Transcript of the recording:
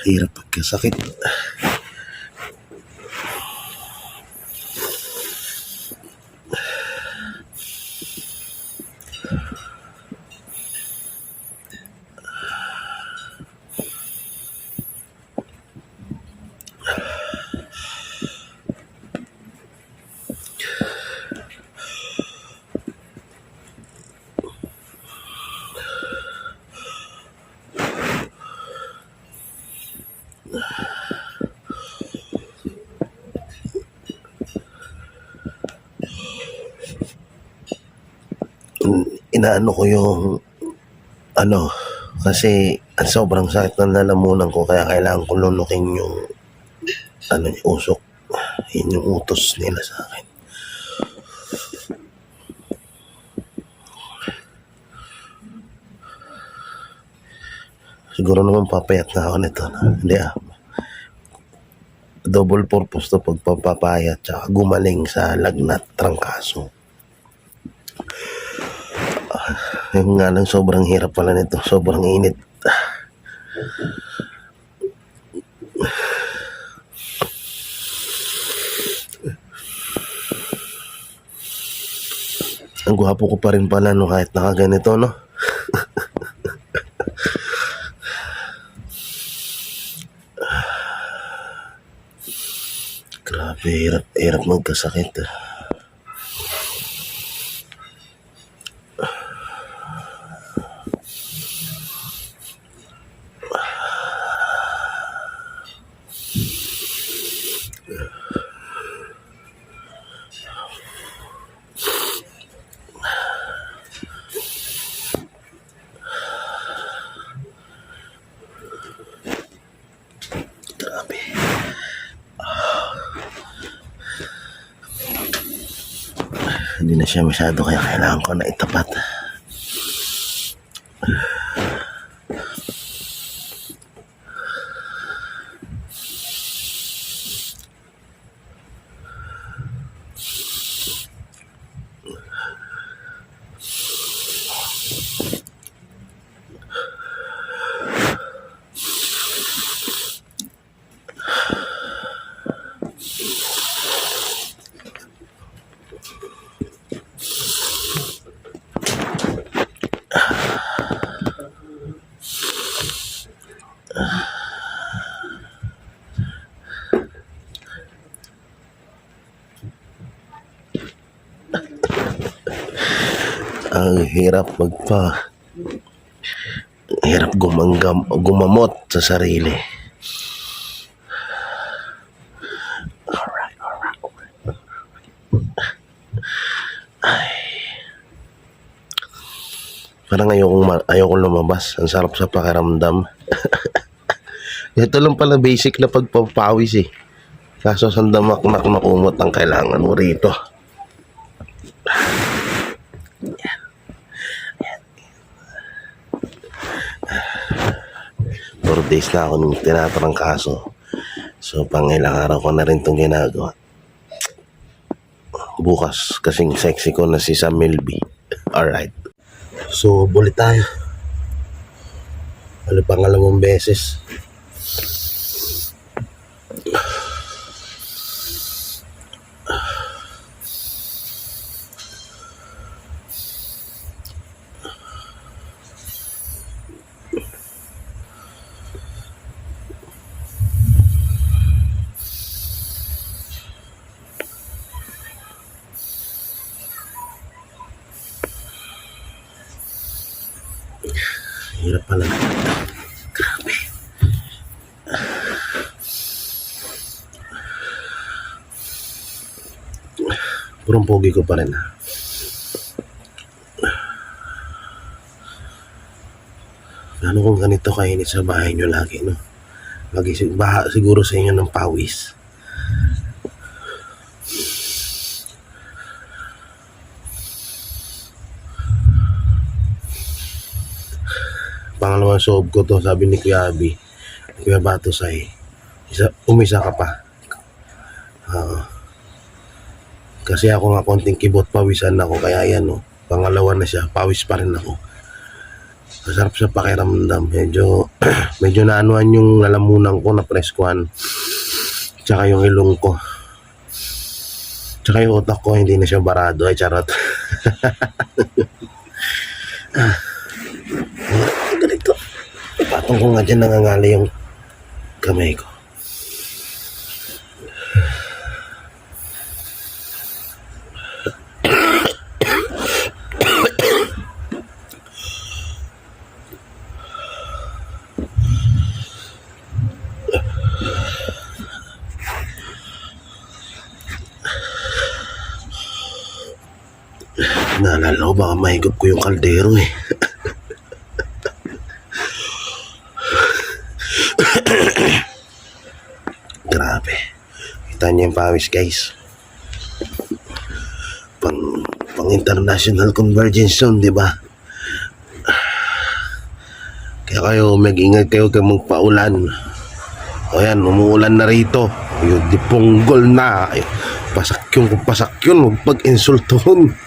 Hirap pagkasakit. Inaano ko yung kasi sobrang sakit ng lalamunan ko, kaya kailangan ko lunukin yung usok. Yun yung utos nila sa akin. Siguro naman papayat na ako nito. Hindi double purpose to, pagpapapayat tsaka gumaling sa lagnat, trangkaso. Yung nga lang, sobrang hirap pala nito. Sobrang init. Ang gwapo ko pa rin pala kahit nakaganito, no? Grabe, hirap magkasakit. Grabe. Hindi na siya masyado, kaya kailangan ko na itapat. Ang hirap hirap gumamot sa sarili. Alright. Parang ayokong lumabas. Ang sarap sa pakiramdam. Ito lang pala basic na pagpapawis eh. Kaso sandamak-nak na kumot ang kailangan mo rito. 4 days na ako nung tinatrangkaso. So, ilang araw ko na rin itong ginagawa. Bukas, kasing sexy ko na si Sam Milby. Alright. So, bulit tayo. Pangalawang beses. Hirap pala. Grabe. Purong pogi ko pa rin. Ano kung ganito kainit sa bahay nyo lagi, no? Lagi siguro sa inyo ng pawis. Pangalawang sob ko to, sabi ni Kuya Abi, Kuya Batosay, umisa ka pa. Kasi ako nga konting kibot, pawisan ako. Kaya yan, no. Pangalawa na siya, pawis pa rin ako. Masarap sa pakiramdam. Medyo naanuan yung lalamunan ko na preskuhan. Tsaka yung ilong ko. Tsaka yung utak ko, hindi na siya barado. Ay, charot. Ganito. Ipatong ko nga dyan, nangangali yung kamay ko. Naalala ko, baka mahigop ko yung kaldero eh. Grabe. Kita niyo yung pawis, guys. Pang international convergence zone, di ba? Kaya kayo, mag-ingat kayo kay magpaulan. O yan, umuulan na rito. Yung diponggol na. Ay, pasakyon kung pasakyon, huwag pag-insultuhon.